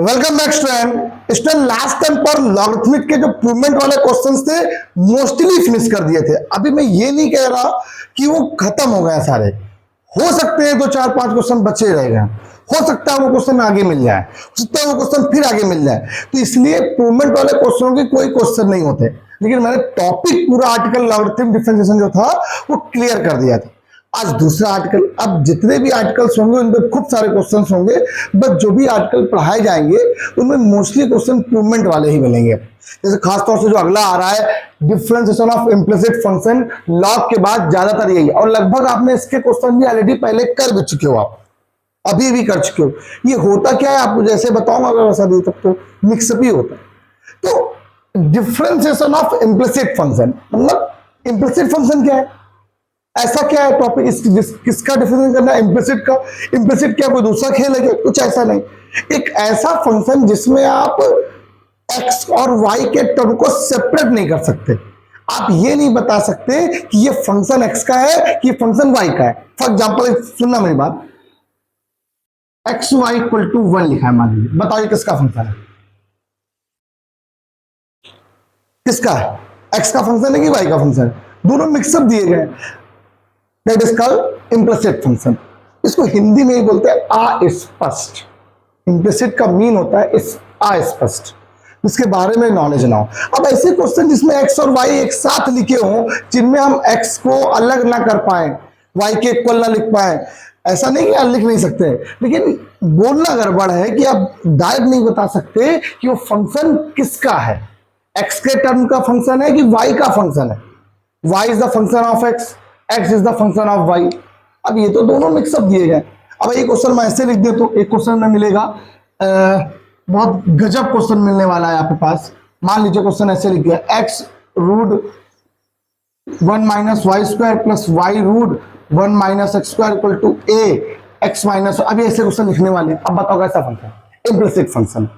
Welcome back student last time पर logarithmic के जो प्रूवमेंट वाले क्वेश्चंस थे मोस्टली फिनिश कर दिए थे। अभी मैं ये नहीं कह रहा कि वो खत्म हो गए सारे, हो सकते हैं 2 4 5 क्वेश्चन बचे रह गए, हो सकता है वो क्वेश्चन आगे मिल जाए, हो सकता है वो क्वेश्चन फिर आगे मिल जाए। तो इसलिए प्रूवमेंट वाले क्वेश्चनों के कोई क्वेश्चन नहीं होते, लेकिन मैंने टॉपिक पूरा आर्टिकल लॉगरिथमिक डिफरेंशिएशन जो था वो क्लियर कर दिया था। आज दूसरा आर्टिकल, अब जितने भी आर्टिकल्स होंगे उनमें खूब सारे क्वेश्चंस होंगे, बट जो भी आर्टिकल पढ़ाए जाएंगे उनमें मोस्टली क्वेश्चन प्रूवमेंट वाले ही मिलेंगे। जैसे खासतौर से जो अगला आ रहा है differentiation of implicit function, log के बाद ज्यादातर यही, और लगभग आपने इसके क्वेश्चन भी ऑलरेडी पहले कर भी चुके हो, आप अभी भी कर चुके हो। ये होता क्या है आपको जैसे बताऊंगा, अगर वैसा नहीं तब तो मिक्सअप ही होता है। तो डिफरेंशिएशन ऑफ इम्प्लिसिट फंक्शन मतलब इम्प्लिसिट फंक्शन क्या है, ऐसा क्या है टॉपिक, किसका डिफरेंस करना है इम्प्लिसिट का। इम्प्लिसिट क्या कोई दूसरा खेल है क्या? कुछ ऐसा नहीं, एक ऐसा फंक्शन जिसमें आप एक्स और वाई के टर्म को सेपरेट नहीं कर सकते। आप ये नहीं बता सकते कि ये फंक्शन एक्स का है कि फंक्शन वाई का है। फॉर एग्जाम्पल सुनना मेरी बात, एक्स वाई इक्वल टू 1 लिखा है, मान लीजिए, बताइए किसका फंक्शन है? किसका है? एक्स का फंक्शन है कि वाई का फंक्शन है? दोनों मिक्सअप दिए गए, that is called implicit function. इसको हिंदी में ही बोलते हैं अस्पष्ट। इम्प्लिसिट का मीन होता है अस्पष्ट, इसके बारे में नॉलेज ना हो। अब ऐसे क्वेश्चन जिसमें एक्स और वाई एक साथ लिखे हों, जिनमें हम एक्स को अलग ना कर पाए, वाई के इक्वल ना लिख पाए, ऐसा नहीं कि लिख नहीं सकते, लेकिन बोलना गड़बड़ है कि आप डायरेक्ट नहीं बता सकते कि वो फंक्शन किसका है, एक्स के टर्म का फंक्शन है कि वाई का फंक्शन है। Y is the function of x, x is the function of y. अब ये तो दोनों मिक्सअप दिए गए। अब एक क्वेश्चन मैं ऐसे लिख दे तो एक क्वेश्चन में मिलेगा, बहुत गजब क्वेश्चन मिलने वाला है आपके पास। मान लीजिए क्वेश्चन ऐसे लिख दिया, x root 1 minus y square plus y root 1 minus x square equal to a x minus. अभी ऐसे क्वेश्चन लिखने वाले हैं। अब बताओ कैसा फंक्शन? Implicit function.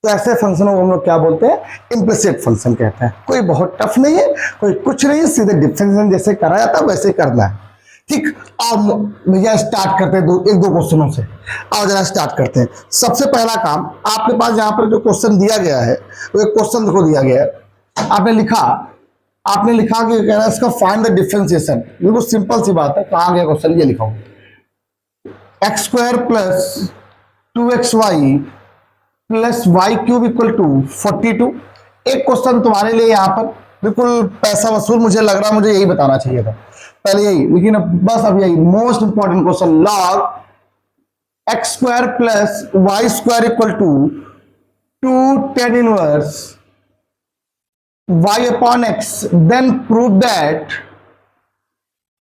तो ऐसे फंक्शनों को हम लोग क्या बोलते हैं? इम्प्लिसिट फंक्शन कहते हैं। कोई बहुत टफ नहीं है, कोई कुछ नहीं है, सीधे डिफरेंशिएशन जैसे करा जाता है वैसे करना है। ठीक, अब भैया स्टार्ट करते हैं एक दो क्वेश्चनों से। आओ जरा स्टार्ट करते हैं। सबसे पहला काम, आपके पास यहाँ पर जो क्वेश्चन दिया गया है वो एक क्वेश्चन को दिया गया है, आपने लिखा कि कह रहा है इसका फाइंड द डिफरेंशिएशन। बिल्कुल सिंपल सी बात है, कहाँ गया क्वेश्चन, ये लिखा x square plus 2xy plus y cube equal to 42। एक क्वेश्चन तुम्हारे लिए यहाँ पर बिल्कुल पैसा वसूल मुझे लग रहा है, मुझे यही बताना चाहिए था पहले यही, लेकिन बस अब यही most important question, log x square plus y square equal to 2 tan inverse y upon x, then prove that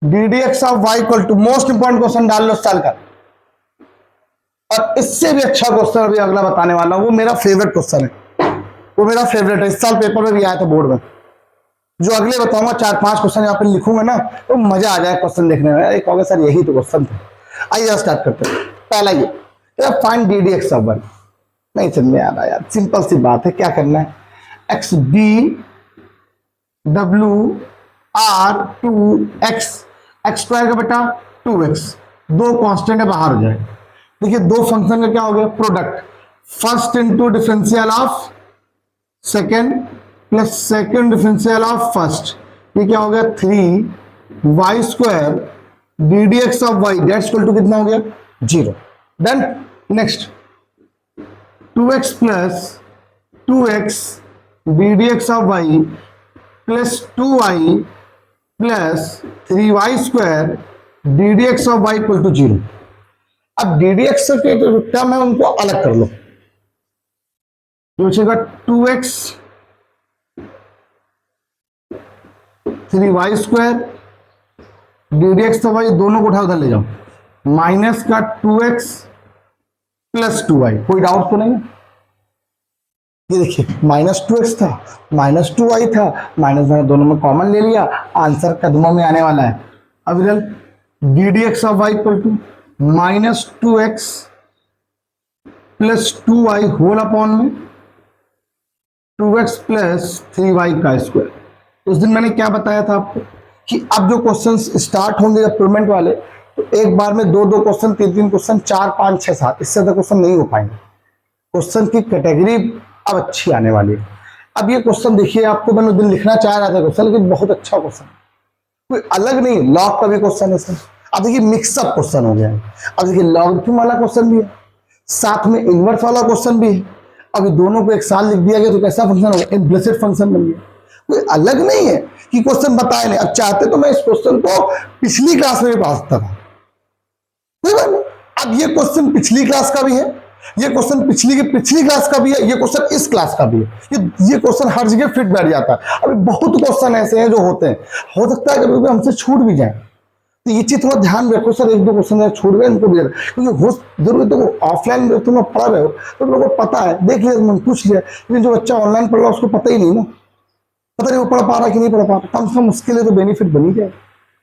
d d x of y equal to, most important question डाल लो साल का। और इससे भी अच्छा क्वेश्चन अभी अगला बताने वाला हूं, वो मेरा फेवरेट क्वेश्चन है, वो मेरा फेवरेट है, इस साल पेपर में भी आया था बोर्ड में। जो अगले बताऊंगा 4 5 क्वेश्चन यहाँ पे लिखूंगा ना, तो मजा आ जाए क्वेश्चन देखने में। एक होगा सर यही तो क्वेश्चन थे। आइए स्टार्ट करते हैं। पहला ये find D d x of 1। नहीं समझ में आ रहा यार, सिंपल सी बात है, क्या करना है, एक्स डी डब्ल्यू आर 2x, एक्स स्क्वायर का बेटा 2x, दो कांस्टेंट है बाहर हो जाए। देखिए दो फंक्शन का क्या हो गया, product, first into differential of second plus second differential of first, ये क्या हो गया 3y square d d x of y that's equal to कितना हो गया 0। Then next 2x plus 2x d d x of y plus 2y plus 3y square d d x of y equal to 0। अब d d x के term है उनको अलग कर लो, जो बचेगा 2x 3y square d d x, तो भाई दोनों को उठा उधर ले जाओ, माइनस का 2x प्लस 2y। कोई डाउट तो नहीं है? ये देखिए -2x था, -2y था, माइनस मैंने दोनों में कॉमन ले लिया, आंसर कदमों में आने वाला है। अब इधर d d x of y equal to -2x plus 2y whole upon में 2x प्लस 3y का स्क्वायर। उस दिन मैंने क्या बताया था आपको कि अब जो क्वेश्चंस स्टार्ट होंगे अप्रूवमेंट वाले, तो एक बार में 2 2 क्वेश्चन, 3 3 क्वेश्चन, 4 5 6 7, इससे ज्यादा क्वेश्चन नहीं हो पाएंगे। क्वेश्चन की कैटेगरी अब अच्छी आने वाली है। अब ये क्वेश्चन देखिए, आपको मैंने उस दिन लिखना चाह रहा था क्वेश्चन, लेकिन बहुत अच्छा क्वेश्चन, कोई अलग नहीं, लॉग का भी क्वेश्चन है सर। अब देखिए मिक्सअप क्वेश्चन हो गया है। अब देखिए लॉगरिथम वाला क्वेश्चन भी है, साथ में इनवर्स वाला क्वेश्चन भी है। अभी दोनों को एक साथ लिख दिया गया तो कैसा फंक्शन होगा, इम्प्लिसिट फंक्शन बन गया। कोई अलग नहीं है कि क्वेश्चन बताए नहीं। अब चाहते तो मैं इस क्वेश्चन को पिछली क्लास में भी पढ़ा सकता था, कोई बात नहीं। अब ये क्वेश्चन पिछली क्लास का भी है, ये क्वेश्चन पिछली क्लास का भी है, ये क्वेश्चन इस क्लास का भी है। ये क्वेश्चन हर जगह फिट बैठ जाता है। अभी बहुत क्वेश्चन ऐसे हैं जो होते हैं, हो सकता है कभी हमसे छूट भी जाए, तो ये चीज थोड़ा ध्यान रखो सर। एक दो क्वेश्चन छूट गए, इनको भी, क्योंकि हो जरूर तो ऑफलाइन में तुम पढ़ रहे हो तो लोगों को पता है, देख लिया तुमने, पूछ लिया। लेकिन जो बच्चा ऑनलाइन पढ़ रहा है उसको पता ही नहीं ना, पता नहीं वो पढ़ पा रहा कि नहीं पढ़ पा रहा। कम से कम उसके लिए तो बेनिफिट बनी जाए।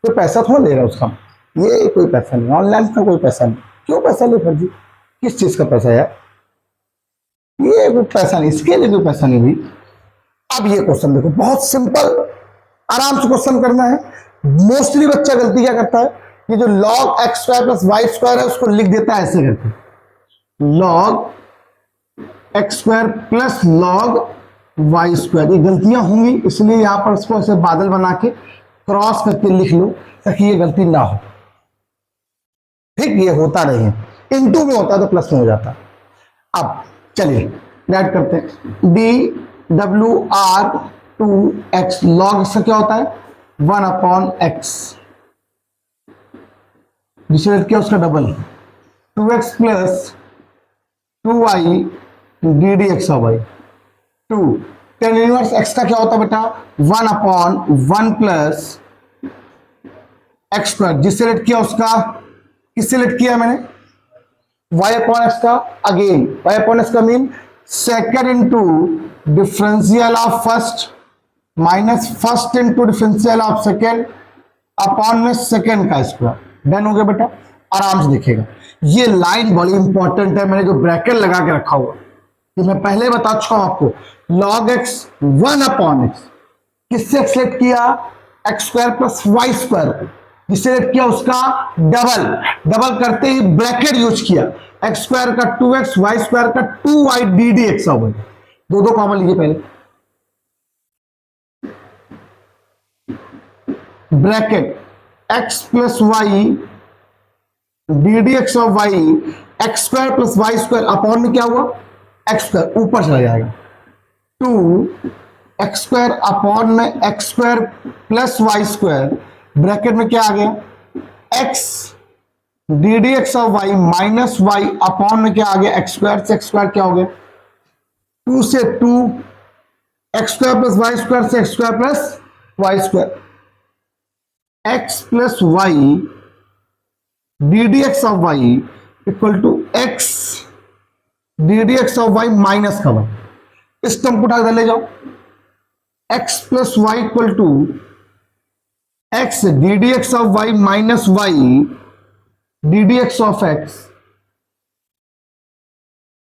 कोई पैसा थोड़ा ले रहा है उसका, ये कोई पैसा नहीं, ऑनलाइन का कोई पैसा नहीं। क्यों पैसा ले फर्जी, किस चीज का पैसा है, ये कोई पैसा नहीं, इसके लिए कोई पैसा नहीं हुई। अब ये क्वेश्चन देखो, बहुत सिंपल, आराम से क्वेश्चन करना है। मोस्टली बच्चा गलती क्या करता है, ये जो log x square plus y square है उसको लिख देता है ऐसे करके, log x square plus log y square. ये गलतियां होंगी, इसलिए यहां पर इसको ऐसे बादल बना के क्रॉस करके लिख लो ताकि ये गलती ना हो। ठीक, ये होता नहीं है, इनटू में होता तो प्लस में हो जाता। अब चलिए ऐड करते हैं, डी डब्ल्यू आर टू एक्स, लॉग इसका क्या होता है 1 अपॉन एक्स, जिसे क्या उसका double 2x plus 2y d d x y 2। Tan inverse x का क्या होता है बेटा 1 अपॉन 1 प्लस एक्स स्क्वायर, जिससे रेट किया उसका, किससे रेट किया मैंने y अपॉन एक्स का, अगेन y अपॉन एक्स का mean second into differential of first minus first into differential of second upon में सेकेंड का स्क्वायर। डन हो गया बेटा, आराम से देखिएगा। ये लाइन बड़ी इंपॉर्टेंट है, मैंने जो ब्रैकेट लगा के रखा हुआ, तो मैं पहले बता चुका हूं आपको, log x 1 अपॉन एक्स, किससे एक्सलेट किया x square plus y square, जिससे किया उसका डबल, डबल करते ही ब्रैकेट यूज किया, एक्स स्क्वायर का 2x वाई स्क्वायर का 2y डी डी एक्स, दो दो कॉमन लीजिए पहले, bracket x plus y d d x of y, x square plus y square upon में क्या हुआ एक्स स्क्वायर, ऊपर चला जाएगा 2 एक्स स्क्वायर अपॉन में x square plus y square, bracket में क्या आ गया x d d x of y minus y upon में क्या आ गया एक्स स्क्वायर से एक्स स्क्वायर क्या हो गया 2 से 2 x square plus y square से x square plus y square, x plus y d d x of y equal to x d d x of y minus का y, इस term को उठा ले जाओ, x plus y equal to x d d x of y minus y d d x of x,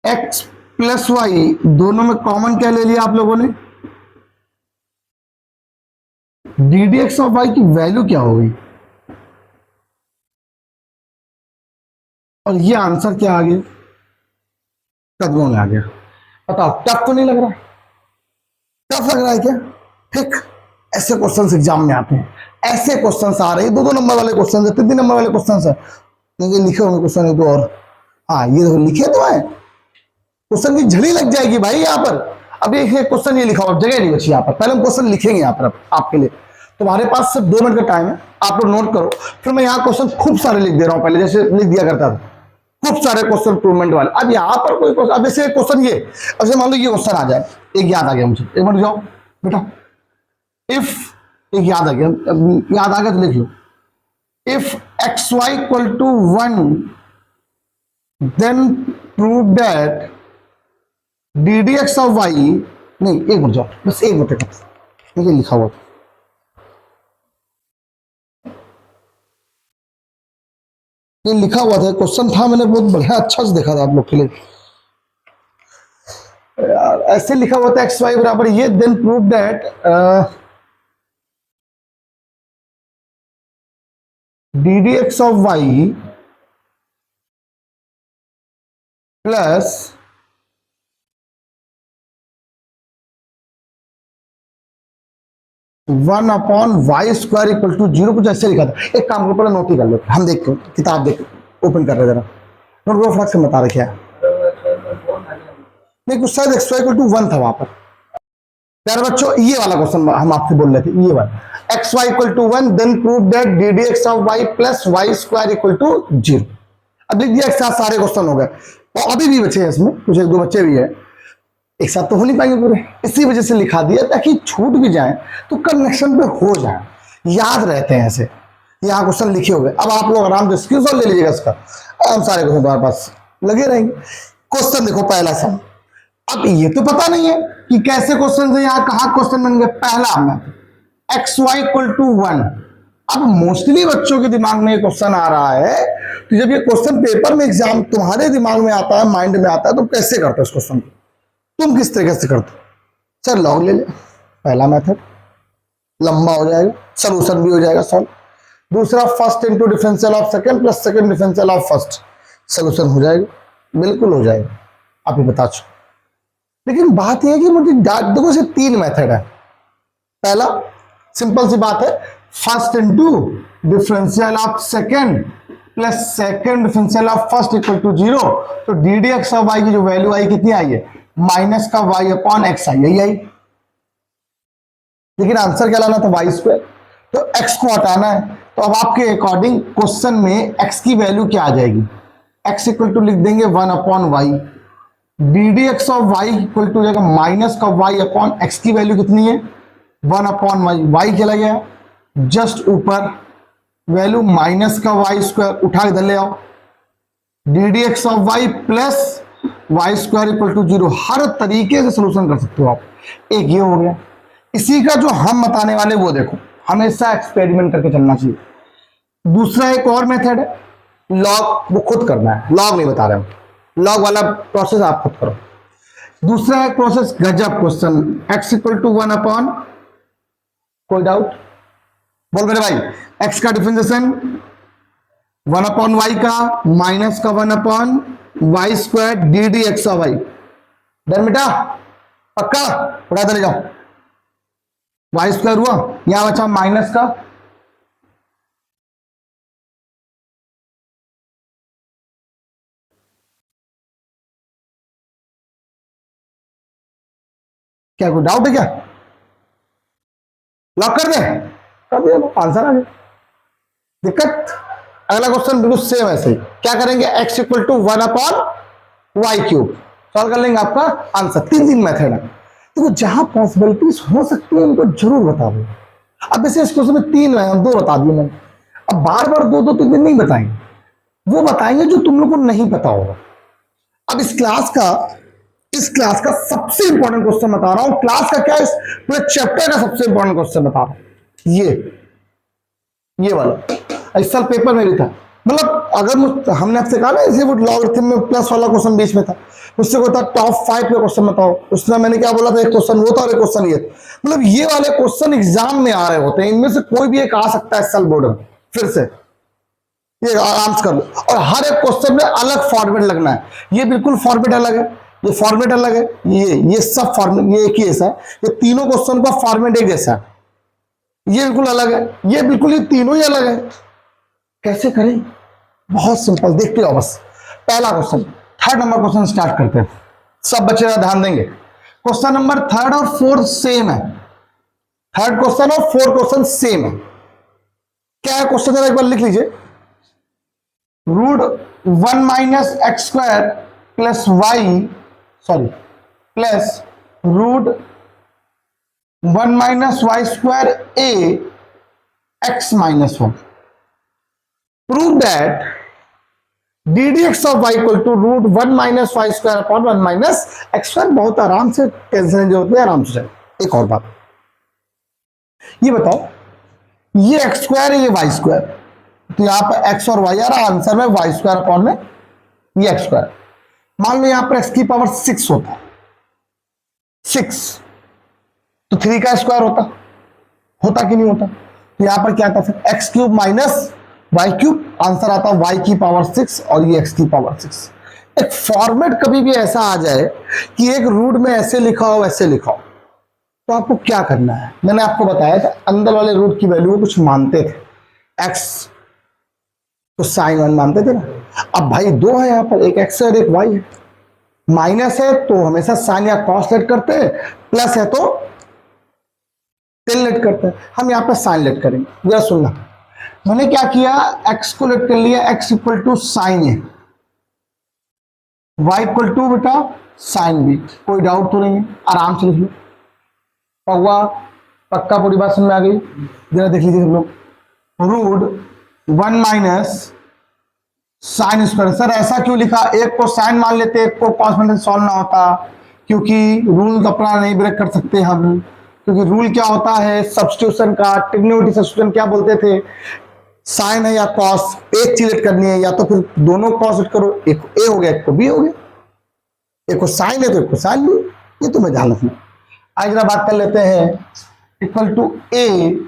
x plus y दोनों में common क्या ले लिया आप लोगों ने, d d x of y की वैल्यू क्या होगी, और ये आंसर क्या आ गया कदमों में आ गया। बताओ टफ तो नहीं लग रहा, टफ लग रहा है क्या, ठीक। ऐसे क्वेश्चंस एग्जाम में आते हैं, ऐसे क्वेश्चंस आ रहे हैं, दो दो नंबर वाले क्वेश्चन है, 3 नंबर वाले क्वेश्चन है, ये लिखे होंगे क्वेश्चन एक दो और, हाँ ये देखो लिखे तो है, क्वेश्चन की झड़ी लग जाएगी भाई यहाँ पर। अब ये क्वेश्चन ये लिखा हुआ, जगह नहीं बची यहाँ पर, पहले हम क्वेश्चन लिखेंगे यहाँ पर आपके लिए, तुम्हारे पास सिर्फ 2 मिनट का टाइम है, आप लोग नोट करो, फिर मैं यहाँ क्वेश्चन खूब सारे लिख दे रहा हूँ, पहले जैसे लिख दिया करता था, खूब सारे क्वेश्चन इंप्रूवमेंट वाले। अब यहाँ पर कोई क्वेश्चन, अब जैसे क्वेश्चन ये, अब जैसे मान लो ये क्वेश्चन आ जाए, एक याद आ गया मुझे, एक मिनट जाओ बेटा, इफ एक याद आ गया, याद आ गया तो लिख लो, if x y equal to 1 then prove that d d x of y, नहीं एक मिनट जाओ, बस एक मिनट का ये लिखा हुआ, ये लिखा हुआ था क्वेश्चन था, मैंने बहुत बढ़िया अच्छा से देखा था आप लोग के लिए, यार ऐसे लिखा हुआ था एक्स वाई बराबर ये, then prove that d d x of y plus 1 upon y square equal to 0 कुछ ऐसे लिखा था। एक काम को पहले नोट ही कर लो, हम देख किताब देख ओपन कर रहे जरा नोट को फटाक से बता रखे हैं। नहीं कुछ शायद x इक्वल टू 1 था वहां पर यार बच्चों, ये वाला क्वेश्चन हम आपसे बोल रहे थे, ये वाला x y equal to 1 then prove that d d x of y plus y square equal to 0। अब लिख दिया एक साथ सारे क्वेश्चन हो गए और अभी भी बचे हैं इसमें कुछ एक दो बच्चे भी है, एक साथ तो हो नहीं पाएंगे पूरे, इसी वजह से लिखा दिया ताकि छूट भी जाए तो कनेक्शन पे हो जाए, याद रहते हैं ऐसे। यहाँ क्वेश्चन लिखे हुए, अब आप लोग आराम से स्क्रीनशॉट ले लीजिएगा इसका, हम सारे क्वेश्चन तुम्हारे पास लगे रहेंगे। क्वेश्चन देखो पहला सम, अब ये तो पता नहीं है कि कैसे क्वेश्चन से यहाँ कहा क्वेश्चन बन गए। पहला में एक्स वाई इक्वल टू 1। अब मोस्टली बच्चों के दिमाग में ये क्वेश्चन आ रहा है कि जब ये क्वेश्चन पेपर में एग्जाम तुम्हारे दिमाग में आता है, माइंड में आता है, तो कैसे करते हो इस क्वेश्चन को, तुम किस तरीके से करते हो? सर लॉग ले ले, पहला मेथड लंबा हो जाएगा, सोल्यूशन भी हो जाएगा सॉल्व। दूसरा first into differential of second plus second differential of first, solution हो जाएगा, बिल्कुल हो जाएगा, आप ही बता चुके। लेकिन बात यह है कि मुझे देखो से 3 मेथड है। पहला सिंपल सी बात है, first into differential of second plus second differential of first equal to 0। तो d d x of y की जो वैल्यू आई कितनी आई है, माइनस का वाई अपॉन एक्स आई, यही आई। लेकिन आंसर क्या लाना था, वाई स्क्वायर, तो एक्स को हटाना है। तो अब आपके अकॉर्डिंग क्वेश्चन में एक्स की वैल्यू क्या आ जाएगी, एक्स इक्वल टू लिख देंगे 1 upon y, d d x of y equal to जाएगा माइनस का वाई अपॉन एक्स की वैल्यू कितनी है 1 अपॉन वाई, वाई चला गया जस्ट ऊपर, वैल्यू माइनस का वाई स्क्वायर उठा इधर ले आओ, d d x of y plus y square equal to 0। हर तरीके से सोल्यूशन कर सकते हो आप। एक ये हो गया, इसी का जो हम बताने वाले वो देखो, हमेशा एक्सपेरिमेंट करके चलना चाहिए। दूसरा एक और मेथड है लॉग, वो खुद करना है, लॉग नहीं बता रहे हम, लॉग वाला प्रोसेस आप खुद करो। दूसरा एक प्रोसेस गजब question, x equal to 1 upon, कोई डाउट बोल मेरे भाई, एक्स का डिफरेंशिएशन 1 अपॉन वाई का माइनस का 1 upon y square d d x of y, done बेटा, पक्का उठा ले जाओ, वाई स्क्वायर हुआ, यहां बचा माइनस का क्या, कोई डाउट है क्या, लॉक कर दे, कर दिया आंसर आ गया। दिक्कत, अगला क्वेश्चन बिल्कुल सेम ऐसे ही, क्या करेंगे, x equal to 1 upon y cube, solve कर लेंगे, आपका आंसर। 3 मेथड है, तो जहां पॉसिबिलिटीज हो सकती है उनको जरूर बता दो। अब वैसे इस क्वेश्चन में 3 है, 2 बता दिए मैंने, अब बार बार 2 3 नहीं बताएंगे, वो बताएंगे जो तुम लोग को नहीं पता होगा। अब इस क्लास का सबसे इंपॉर्टेंट क्वेश्चन बता रहा हूं, क्लास का क्या, इस पूरे चैप्टर का सबसे इंपॉर्टेंट क्वेश्चन बता रहा हूं, ये वाला इस साल पेपर में भी था। मतलब अगर हमने आपसे कहा ना इसे वो लॉगरिथम में प्लस वाला क्वेश्चन बीच में था, उससे कोई था टॉप 5 पे क्वेश्चन बताओ, उसमें मैंने क्या बोला था, एक क्वेश्चन वो था और एक क्वेश्चन ये। मतलब ये वाले क्वेश्चन एग्जाम में आ रहे होते हैं, इनमें से कोई भी एक आ सकता है इस साल बोर्ड में, फिर से ये आराम से कर लो। और हर एक क्वेश्चन में अलग फॉर्मेट लगना है, ये बिल्कुल फॉर्मेट अलग है, ये फॉर्मेट अलग है, ये सब फॉर्मेट ये एक ही जैसा है, ये तीनों क्वेश्चन का फॉर्मेट एक जैसा है, ये बिल्कुल अलग है, ये बिल्कुल, ये तीनों ही अलग है। कैसे करें, बहुत सिंपल, देखते हो बस। पहला question, 3rd number question start करते हैं, सब बच्चे ध्यान देंगे। क्वेश्चन नंबर 3rd और 4th सेम है, 3rd क्वेश्चन और 4th क्वेश्चन सेम है। क्या है क्वेश्चन, जरा एक बार लिख लीजिए, root 1 minus x square plus y, sorry plus root 1 minus y square a x minus 1, prove that d d x of y equal to root 1 minus y square upon 1 minus x square. बहुत आराम से, tension की जरूरत नहीं, आराम से। एक और बात, ये बताओ, ये एक्स स्क्वायर है, ये वाई स्क्वायर, तो यहां पर एक्स और वाई आ रहा, आंसर में वाई स्क्वायर अपॉन में ये एक्स स्क्वायर। मान लो यहां पर एक्स की पावर 6 होता, 6 तो 3 का स्क्वायर होता कि नहीं होता, तो यहां पर क्या था फिर, x cube minus y cube, answer आता वाई की पावर 6 और ये एक्स की पावर 6। एक फॉर्मेट कभी भी ऐसा आ जाए कि एक रूट में ऐसे लिखा हो वैसे लिखा हो, तो आपको क्या करना है, मैंने आपको बताया था अंदर वाले रूट की वैल्यू कुछ मानते थे, एक्स तो साइन 1 मानते थे ना। अब भाई दो है यहाँ पर, एक एक्स है और एक वाई है। माइनस है तो हमेशा साइन या कॉस लेट करते हैं, प्लस है तो टेन लेट करते हैं। हम यहाँ पर साइन लेट करेंगे। जरा सुनना, मैंने क्या किया, एक्स को लेट कर लिया, x equal to sine a, y equal to बेटा साइन बी। कोई डाउट तो नहीं है, आराम से लिख लो। पक्का पक्का पूरी बात समझ में आ गई। जरा देख लीजिए हम लोग, root 1 minus sine square. Sir ऐसा क्यों लिखा, एक को साइन मान लेते, एक को कॉस मान सॉल्व ना होता, क्योंकि रूल अपना नहीं ब्रेक कर सकते हम। क्योंकि रूल क्या होता है सब्स्टिट्यूशन का, ट्रिग्नोमेट्री सब्स्टिट्यूशन क्या बोलते थे, साइन है या कॉस, एक चीज लेट करनी है, या तो फिर दोनों कॉस लेट करो, एक ए हो गया एक को बी हो गया, एक को साइन है तो एक को साइन बी, ये तुम्हें ध्यान रखना। आज जरा बात कर लेते हैं, equal to a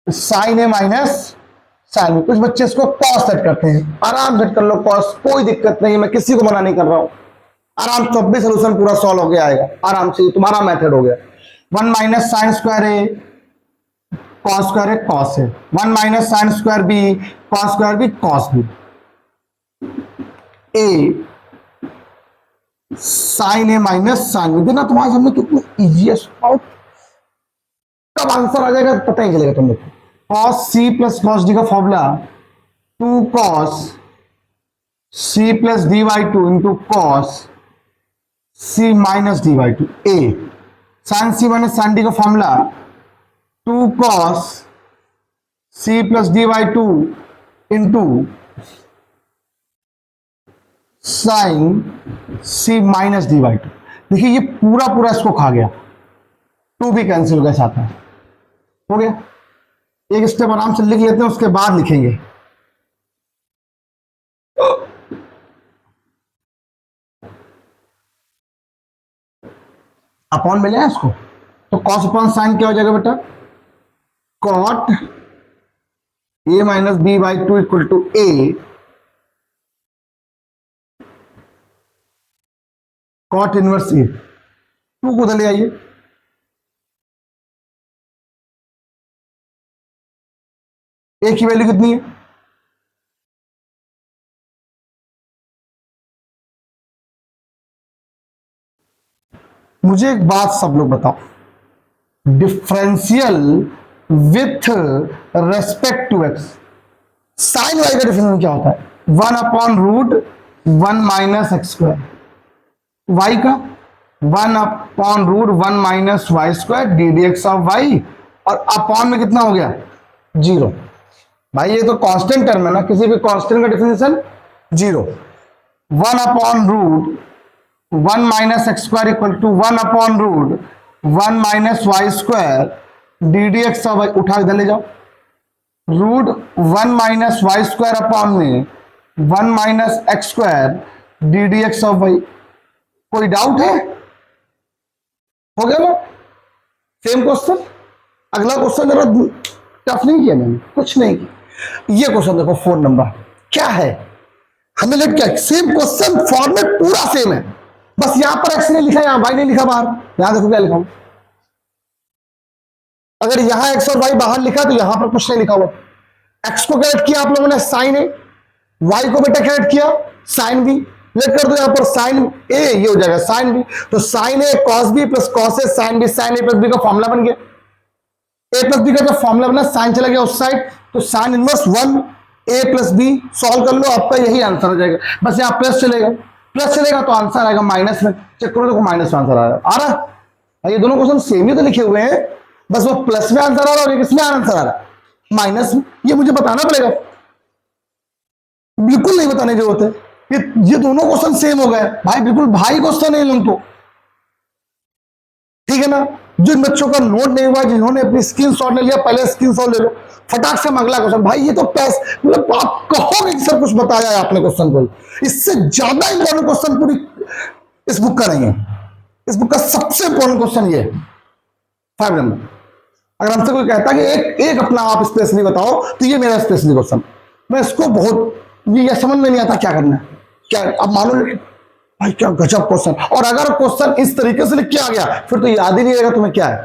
sine a minus sine b. कुछ बच्चे इसको कॉस सेट करते हैं, आराम सेट कर लो कॉस, कोई दिक्कत नहीं है, मैं किसी को मना नहीं कर रहा हूं। आराम से भी सोल्यूशन पूरा सॉल्व हो गया आएगा आराम से, तुम्हारा मेथड हो गया। 1 minus sine square a cos square a cos है, 1 minus sine square b cos square b cos b, a sine a minus sine b. देखना तुम्हारे सामने कितना इजी है, कब आंसर आ जाएगा पता ही चलेगा तुम लोग। Cos c plus cos d का formula 2 cos c plus d by two into cos c minus d by two, a sine c minus sine d का formula 2 cos c plus d by two into sine c minus d by two. देखिए ये पूरा पूरा इसको खा गया, 2 भी cancel हो गया साथ में, हो गया। एक स्टेप आराम से लिख लेते हैं, उसके बाद लिखेंगे। अपॉन मिले हैं इसको, तो कॉस अपॉन साइन क्या हो जाएगा बेटा, cot a minus b by two equal to a cot inverse a. 2 को उधर ले आइए, ए की वैल्यू कितनी है, मुझे एक बात सब लोग बताओ, differential with respect to x, sine y का डिफरेंशियल क्या होता है, 1 upon root 1 minus x square, y का 1 upon root 1 minus y square d d x of y, और अपॉन में कितना हो गया 0। भाई ये तो कांस्टेंट टर्म है ना, किसी भी कांस्टेंट का differential 0। 1 upon root 1 minus x square equal to 1 upon root 1 minus y square d d x of y. उठा इधर ले जाओ, root 1 minus y square upon में 1 minus x square d d x of y. कोई doubt है, हो गया ना, सेम क्वेश्चन। अगला क्वेश्चन जरा टफ नहीं किया मैंने, कुछ नहीं किया। ये क्वेश्चन देखो 4 नंबर क्या है, हमें लग क्या, सेम क्वेश्चन फॉर्मेट पूरा सेम है, बस यहां पर एक्स ने लिखा है, यहां वाई ने लिखा बाहर। यहां देखो क्या लिखा हूं, अगर यहां एक्स और वाई बाहर लिखा तो यहां पर कुछ नहीं लिखा हुआ। एक्स को कैरेक्ट किया आप लोगों ने साइन ए, वाई को बेटा कैरेक्ट किया साइन बी, लेट कर दो यहां पर साइन ए, ये हो जाएगा साइन बी, तो sign A cos B plus cos A sine B, sign A plus B का फॉर्मूला बन गया। ए प्लस बी का जब फॉर्मूला बना, साइन चला गया उस साइड, तो साइन इनवर्स 1 ए प्लस बी सॉल्व कर लो, आपका यही आंसर हो जाएगा। बस यहां प्लस चलेगा, प्लस चलेगा तो आंसर आएगा माइनस में, चेक करो देखो माइनस में आंसर आ रहा। ये दोनों क्वेश्चन सेम ही तो लिखे हुए हैं, बस वो प्लस में आंसर आ रहा है और किसमें आंसर आ रहा है, माइनस में। ये मुझे बताना पड़ेगा, बिल्कुल नहीं बताने की जरूरत है, ये दोनों क्वेश्चन सेम हो गए भाई, बिल्कुल भाई क्वेश्चन है लोग तो, ठीक है ना। जिन बच्चों का नोट नहीं हुआ, जिन्होंने अपनी स्क्रीन शॉट ले लिया, पहले स्क्रीन शॉट ले लो फटाक से। अगला क्वेश्चन भाई, ये तो पैस मतलब आप कहोगे कि सर कुछ बताया है आपने क्वेश्चन को, इससे ज्यादा इंपॉर्टेंट क्वेश्चन पूरी इस बुक का नहीं है। इस बुक का सबसे इंपॉर्टेंट क्वेश्चन ये 5 नंबर। अगर हमसे कोई कहता है कि एक अपना आप स्पेशली बताओ, तो ये मेरा स्पेशली क्वेश्चन। मैं इसको बहुत ये समझ में नहीं आता क्या करना है, क्या अब मान लो भाई क्या गजब क्वेश्चन। और अगर क्वेश्चन इस तरीके से लिख के आ गया फिर तो याद ही नहीं रहेगा तुम्हें क्या है।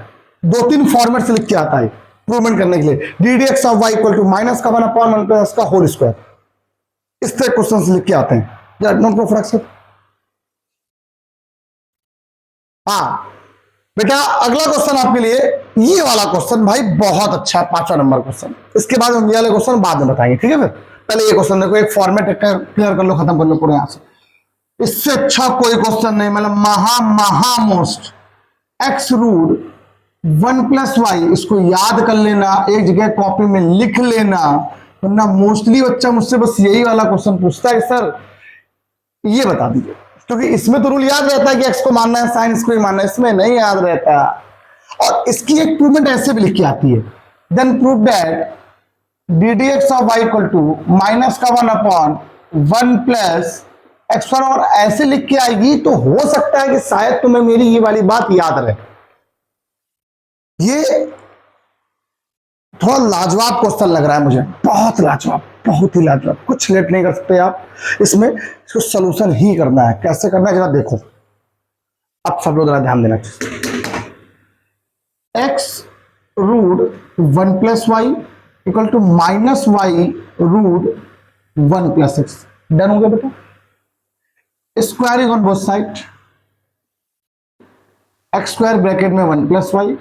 2-3 फॉर्मेट से लिख के आता है प्रूवमेंट करने के लिए। D d x of y equal to minus का 1/1 प्लस का होल स्क्वायर, इस तरह क्वेश्चन से लिख के आते हैं। या नोट को फर्क से। हाँ बेटा अगला क्वेश्चन आपके लिए ये वाला क्वेश्चन भाई बहुत अच्छा है, 5वां नंबर क्वेश्चन। इसके बाद हम ये वाले क्वेश्चन बाद में बताएंगे, ठीक है। फिर पहले ये क्वेश्चन देखो, एक फॉर्मेट क्लियर कर लो, खत्म कर लो पूरे यहां से। इससे अच्छा कोई क्वेश्चन नहीं, मतलब महा मोस्ट। एक्स रूट 1+y, इसको याद कर लेना, एक जगह कॉपी में लिख लेना, वरना मोस्टली बच्चा मुझसे बस यही वाला क्वेश्चन पूछता है सर ये बता दीजिए, क्योंकि इसमें तो रूल याद रहता है कि एक्स को मानना है साइन इसको ही मानना है, इसमें नहीं याद रहता। और इसकी एक प्रूवमेंट ऐसे भी लिख के आती है, then prove that d d x of y equal to minus का 1/1 प्लस एक्स, और ऐसे लिख के आएगी तो हो सकता है कि शायद तुम्हें मेरी ये वाली बात याद रहे। ये थोड़ा लाजवाब क्वेश्चन लग रहा है मुझे, बहुत लाजवाब, बहुत ही लाजवाब, कुछ लेट नहीं कर सकते आप इसमें, इसको सोल्यूशन ही करना है। कैसे करना है जरा देखो, अब सब लोग जरा ध्यान देना। X root 1+y equal to minus y root 1+x, done हो गया बेटा। Square is on both side, x square bracket में 1+y,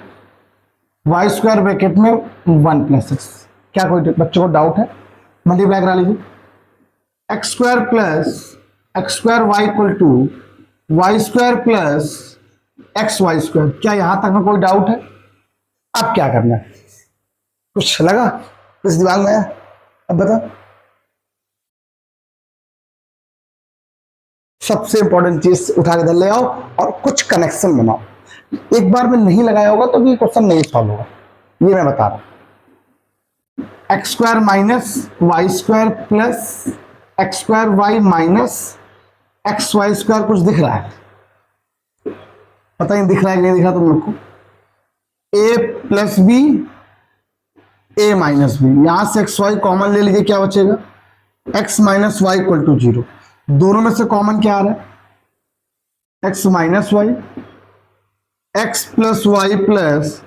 वाई स्क्वायर ब्रैकेट में 1+x। क्या कोई बच्चों को डाउट है? मल्टीप्लाई करा लीजिए, x square plus x square y equal to y square plus x y square. क्या यहां तक में कोई डाउट है? अब क्या करना है? कुछ लगा कुछ दिमाग में? अब बता। सबसे इंपॉर्टेंट चीज उठा के इधर ले आओ और कुछ कनेक्शन बनाओ। एक बार में नहीं लगाया होगा तो ये क्वेश्चन नहीं सॉल्व होगा, ये मैं बता रहा हूं। X square minus y square plus x square y minus x y square, कुछ दिख रहा है? पता नहीं दिख रहा है कि नहीं दिख रहा तुम लोग को? A plus b, a minus b, यहां से एक्स वाई कॉमन ले लीजिए, क्या बचेगा? X minus y equal to 0। दोनों में से कॉमन क्या आ रहा है? X minus y, x plus y plus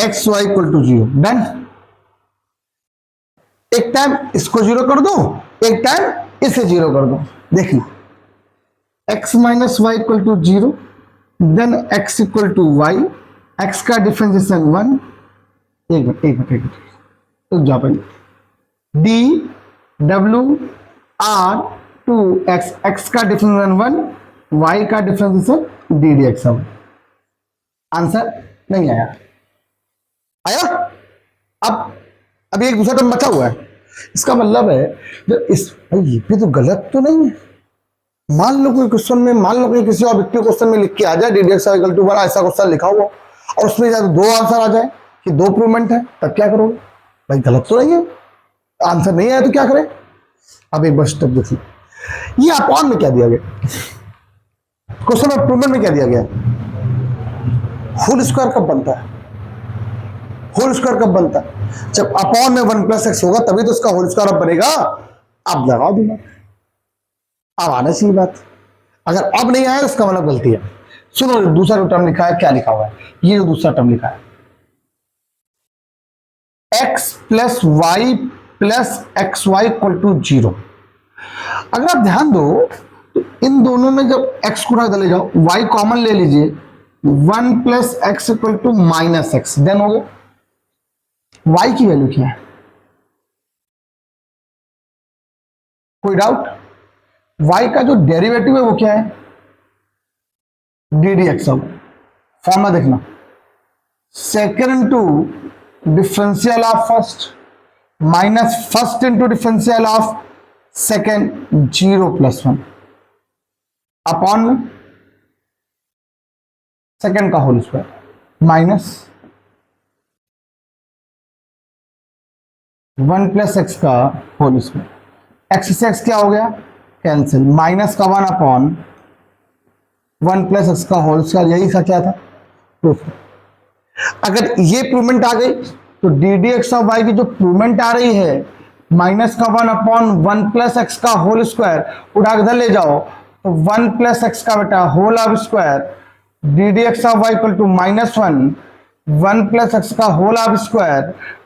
x y equal to 0, done. एक टाइम इसको 0 कर दो, एक टाइम इसे 0 कर दो, देखना x minus y equal to 0, then x equal to y, x का डिफरेंशिएशन 1। एक मिनट तो जा पाइए, डी डब्ल्यू आर टू एक्स, एक्स का डिफरेंशिएशन 1, वाई का differentiation d d x. Answer नहीं आया? आया? अब एक दूसरा टर्म बचा हुआ है, इसका मतलब है इस ये भी तो गलत तो नहीं है। मान लो कोई क्वेश्चन में, मान लो किसी ऑब्जेक्टिव क्वेश्चन में लिख के आ जाए d d x equal to 1, ऐसा क्वेश्चन लिखा हुआ और उसमें जाए 2 आंसर आ जाए कि 2 प्रूवमेंट है, तब क्या करोगे? भाई गलत तो नहीं है, आंसर नहीं आया तो क्या करें? अब एक बार स्टेप देखिए, ये अपॉन में क्या दिया गया? क्वेश्चन में प्रूवमेंट में क्या दिया गया? होल स्क्वायर कब बनता है? होल स्क्वायर कब बनता है? जब अपॉन में 1+x होगा तभी तो उसका होल स्क्वायर अब बनेगा। अब लगाओ दिमाग, अब आना चाहिए बात। अगर अब नहीं आया तो उसका मतलब गलती है। सुनो दूसरा टर्म लिखा है, क्या लिखा हुआ है? ये जो दूसरा टर्म लिखा है, x plus y plus x y equal to 0। अगर आप ध्यान दो तो इन दोनों में जब x को उठा ले जाओ, y कॉमन ले लीजिए, 1 plus x equal to minus x, then हो गया। y की वैल्यू क्या है? कोई डाउट? y का जो डेरिवेटिव है वो क्या है? D d x. फॉर्मूला देखना, second into differential of first minus first into differential of second, 0+1 upon में सेकेंड का होल स्क्वायर माइनस 1+x का होल स्क्वायर। एक्स से एक्स क्या हो गया? कैंसिल, माइनस का 1 अपॉन 1+x का होल स्क्वायर, यही सा क्या था? प्रूफ। अगर ये प्रूवमेंट आ गई तो d d x of y की जो प्रूवमेंट आ रही है माइनस का 1 अपॉन 1+x का होल स्क्वायर, उठा के इधर ले जाओ तो 1 प्लस एक्स का बेटा whole of square d d x of y equal to -1, 1 plus x का whole of square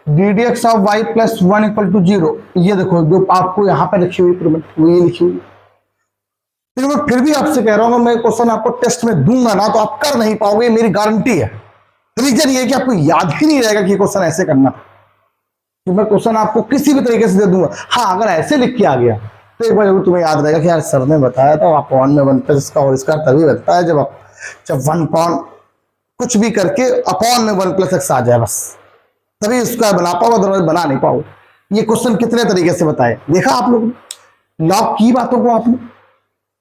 d d x of y plus 1 equal to 0। ये देखो जो आपको यहाँ पे लिखी हुई प्रूव वो ये लिखी हुई। लेकिन मैं फिर भी आपसे कह रहा हूँ मैं क्वेश्चन आपको टेस्ट में दूंगा ना तो आप कर नहीं पाओगे, मेरी गारंटी है। रीजन ये कि आपको याद ही नहीं रहेगा कि क्वेश्चन ऐसे करना, कि मैं क्वेश्चन आपको किसी भी तरीके से दे दूंगा। हाँ अगर ऐसे लिख के आ गया तो एक बार जरूर तुम्हें याद रहेगा कि यार सर ने बताया था अपॉन में 1 प्लस इसका और इसका तभी बनता है जब 1 पॉन कुछ भी करके अपॉन में 1 प्लस एक्स आ जाए, बस तभी उसका बना पाओ, अदरवाइज बना नहीं पाओ। ये क्वेश्चन कितने तरीके से बताए देखा आप लोग, लॉग की बातों को आपने।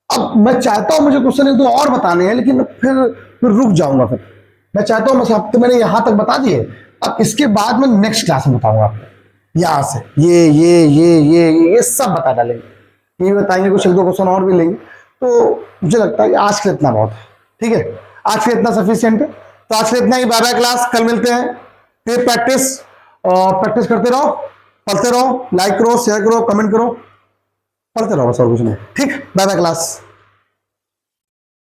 अब मैं चाहता हूं मुझे क्वेश्चन एक दो और बताने हैं लेकिन फिर रुक जाऊंगा। फिर मैं चाहता हूं बस मैंने यहां तक बता दिए, अब इसके बाद मैं नेक्स्ट क्लास में बताऊंगा आपको यहां से ये सब बता डालेंगे, ये बताएंगे, कुछ एक दो क्वेश्चन और भी लेंगे। तो मुझे लगता है कि आज के लिए इतना बहुत है, ठीक है, आज के लिए इतना सफिशियंट है। तो आज के लिए इतना ही, बाय बाय क्लास, कल मिलते हैं। फिर प्रैक्टिस करते रहो, पढ़ते रहो, लाइक करो, शेयर करो, कमेंट करो, पढ़ते रहो बस और कुछ नहीं। ठीक, बाय बाय क्लास।